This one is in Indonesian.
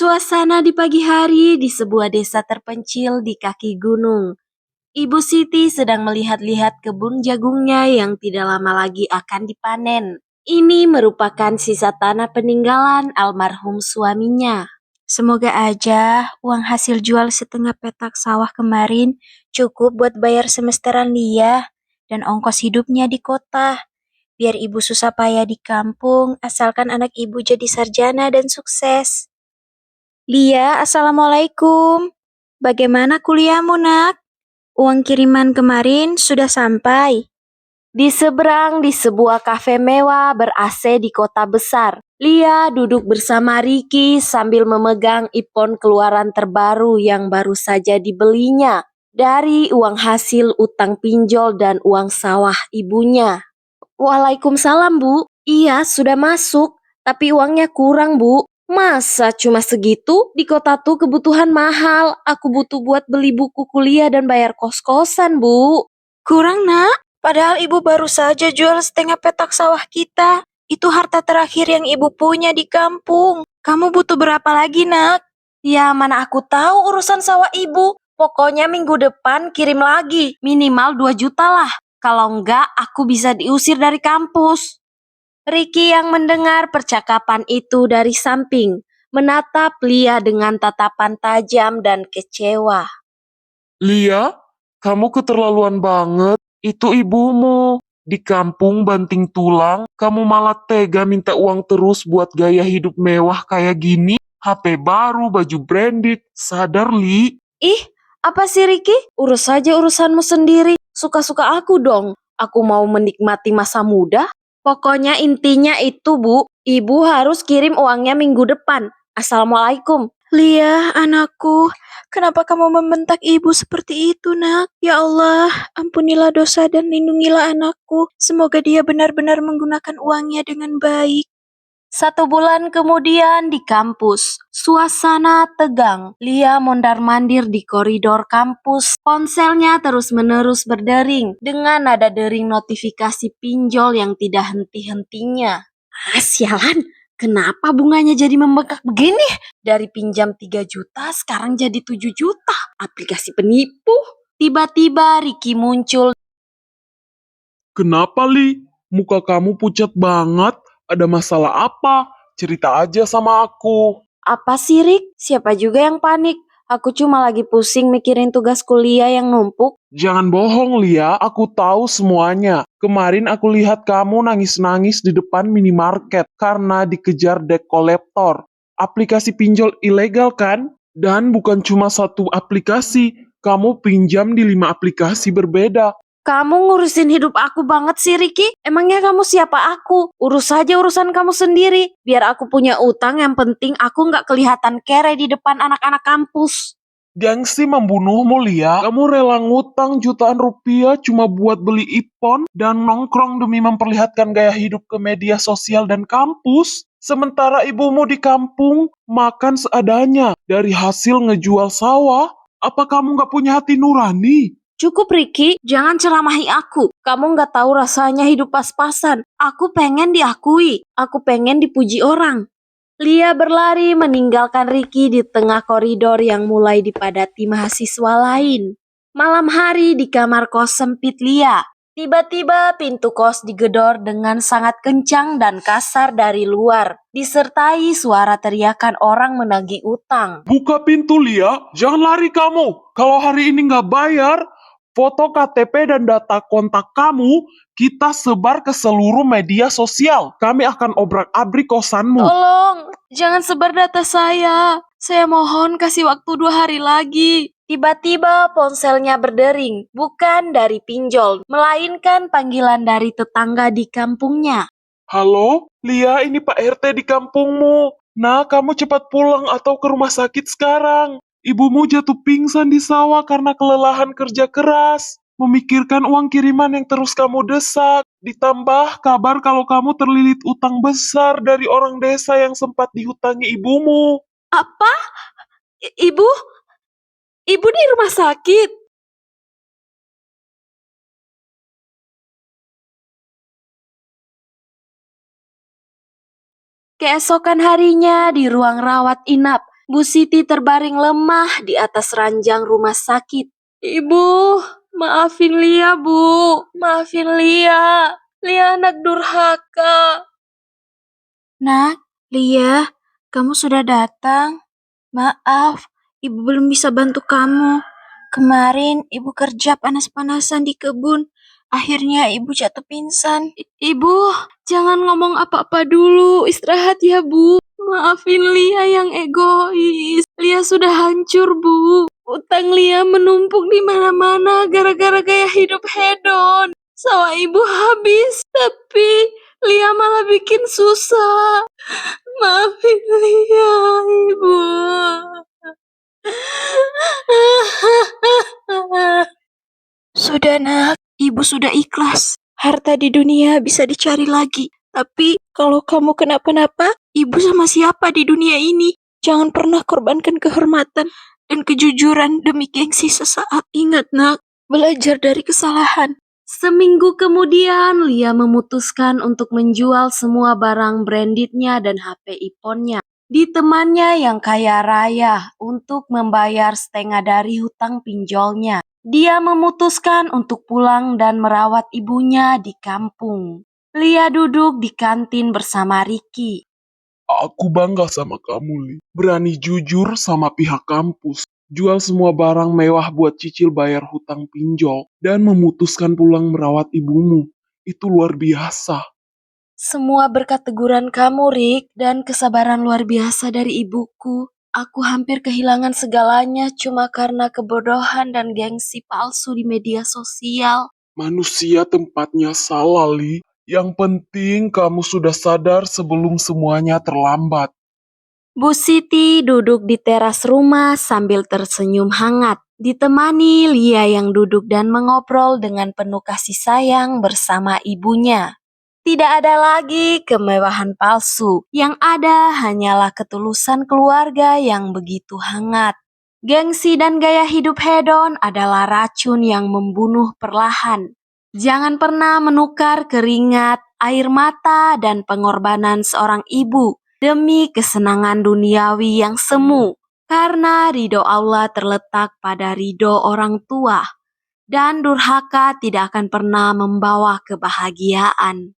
Suasana di pagi hari di sebuah desa terpencil di kaki gunung. Ibu Siti sedang melihat-lihat kebun jagungnya yang tidak lama lagi akan dipanen. Ini merupakan sisa tanah peninggalan almarhum suaminya. Semoga aja uang hasil jual setengah petak sawah kemarin cukup buat bayar semesteran Lia dan ongkos hidupnya di kota. Biar ibu susah payah di kampung, asalkan anak ibu jadi sarjana dan sukses. Lia, Assalamualaikum. Bagaimana kuliahmu, nak? Uang kiriman kemarin sudah sampai. Di seberang di sebuah kafe mewah ber-AC di kota besar, Lia duduk bersama Ricky sambil memegang iPhone keluaran terbaru yang baru saja dibelinya dari uang hasil utang pinjol dan uang sawah ibunya. Waalaikumsalam, Bu. Iya, sudah masuk, tapi uangnya kurang, Bu. Masa cuma segitu? Di kota tuh kebutuhan mahal. Aku butuh buat beli buku kuliah dan bayar kos-kosan, Bu. Kurang, nak. Padahal ibu baru saja jual setengah petak sawah kita. Itu harta terakhir yang ibu punya di kampung. Kamu butuh berapa lagi, nak? Ya, mana aku tahu urusan sawah ibu. Pokoknya minggu depan kirim lagi. Minimal 2 juta lah. Kalau enggak, aku bisa diusir dari kampus. Ricky yang mendengar percakapan itu dari samping, menatap Lia dengan tatapan tajam dan kecewa. Lia, kamu keterlaluan banget. Itu ibumu. Di kampung banting tulang, kamu malah tega minta uang terus buat gaya hidup mewah kayak gini. HP baru, baju branded. Sadar, Li. Ih, apa sih Ricky? Urus saja urusanmu sendiri. Suka-suka aku dong. Aku mau menikmati masa muda. Pokoknya intinya itu, Bu. Ibu harus kirim uangnya minggu depan. Assalamualaikum. Lia, anakku, kenapa kamu membentak ibu seperti itu, nak? Ya Allah, ampunilah dosa dan lindungilah anakku. Semoga dia benar-benar menggunakan uangnya dengan baik. 1 bulan kemudian di kampus, suasana tegang. Lia mondar-mandir di koridor kampus. Ponselnya terus-menerus berdering dengan nada dering notifikasi pinjol yang tidak henti-hentinya. Sialan, kenapa bunganya jadi membengkak begini? Dari pinjam 3 juta sekarang jadi 7 juta. Aplikasi penipu. Tiba-tiba Ricky muncul. Kenapa, Li? Muka kamu pucat banget. Ada masalah apa? Cerita aja sama aku. Apa sih, Rik? Siapa juga yang panik? Aku cuma lagi pusing mikirin tugas kuliah yang numpuk. Jangan bohong, Lia. Aku tahu semuanya. Kemarin aku lihat kamu nangis-nangis di depan minimarket karena dikejar debt collector. Aplikasi pinjol ilegal kan? Dan bukan cuma satu aplikasi. Kamu pinjam di 5 aplikasi berbeda. Kamu ngurusin hidup aku banget sih, Ricky. Emangnya kamu siapa aku? Urus saja urusan kamu sendiri. Biar aku punya utang, yang penting aku nggak kelihatan kere di depan anak-anak kampus. Gengsi membunuhmu, Lia. Kamu rela ngutang jutaan rupiah cuma buat beli iPhone dan nongkrong demi memperlihatkan gaya hidup ke media sosial dan kampus. Sementara ibumu di kampung makan seadanya dari hasil ngejual sawah. Apa kamu nggak punya hati nurani? Cukup, Ricky. Jangan ceramahi aku. Kamu nggak tahu rasanya hidup pas-pasan. Aku pengen diakui. Aku pengen dipuji orang. Lia berlari meninggalkan Ricky di tengah koridor yang mulai dipadati mahasiswa lain. Malam hari di kamar kos sempit Lia. Tiba-tiba pintu kos digedor dengan sangat kencang dan kasar dari luar, disertai suara teriakan orang menagih utang. Buka pintu, Lia. Jangan lari kamu. Kalau hari ini nggak bayar, foto KTP dan data kontak kamu kita sebar ke seluruh media sosial. Kami akan obrak-abrik kosanmu. Tolong, jangan sebar data saya. Saya mohon kasih waktu 2 hari lagi. Tiba-tiba ponselnya berdering, bukan dari pinjol, melainkan panggilan dari tetangga di kampungnya. Halo, Lia, ini Pak RT di kampungmu. Nah, kamu cepat pulang atau ke rumah sakit sekarang. Ibumu jatuh pingsan di sawah karena kelelahan kerja keras. Memikirkan uang kiriman yang terus kamu desak. Ditambah kabar kalau kamu terlilit utang besar dari orang desa yang sempat dihutangi ibumu. Apa? Ibu? Ibu di rumah sakit? Keesokan harinya di ruang rawat inap, Bu Siti terbaring lemah di atas ranjang rumah sakit. Ibu, maafin Lia, Bu. Maafin Lia. Lia anak durhaka. Nak, Lia, kamu sudah datang. Maaf, Ibu belum bisa bantu kamu. Kemarin Ibu kerja panas-panasan di kebun. Akhirnya Ibu jatuh pingsan. Ibu, jangan ngomong apa-apa dulu. Istirahat ya, Bu. Maafin Lia yang egois. Lia sudah hancur, Bu. Utang Lia menumpuk di mana-mana gara-gara gaya hidup hedon. Sawah Ibu habis, tapi Lia malah bikin susah. Maafin Lia, Ibu. Sudah nak, Ibu sudah ikhlas. Harta di dunia bisa dicari lagi. Tapi kalau kamu kenapa-napa, Ibu sama siapa di dunia ini? Jangan pernah korbankan kehormatan dan kejujuran demi gengsi sesaat. Ingat nak, belajar dari kesalahan. Seminggu kemudian, Lia memutuskan untuk menjual semua barang brandednya dan HP iPhone-nya di temannya yang kaya raya untuk membayar setengah dari hutang pinjolnya. Dia memutuskan untuk pulang dan merawat ibunya di kampung. Lia duduk di kantin bersama Ricky. Aku bangga sama kamu, Li. Berani jujur sama pihak kampus. Jual semua barang mewah buat cicil bayar hutang pinjol. Dan memutuskan pulang merawat ibumu. Itu luar biasa. Semua berkat teguran kamu, Rick, dan kesabaran luar biasa dari ibuku. Aku hampir kehilangan segalanya cuma karena kebodohan dan gengsi palsu di media sosial. Manusia tempatnya salah, Li. Yang penting kamu sudah sadar sebelum semuanya terlambat. Bu Siti duduk di teras rumah sambil tersenyum hangat, ditemani Lia yang duduk dan mengobrol dengan penuh kasih sayang bersama ibunya. Tidak ada lagi kemewahan palsu, yang ada hanyalah ketulusan keluarga yang begitu hangat. Gengsi dan gaya hidup hedon adalah racun yang membunuh perlahan. Jangan pernah menukar keringat, air mata, dan pengorbanan seorang ibu demi kesenangan duniawi yang semu, karena ridho Allah terletak pada ridho orang tua, dan durhaka tidak akan pernah membawa kebahagiaan.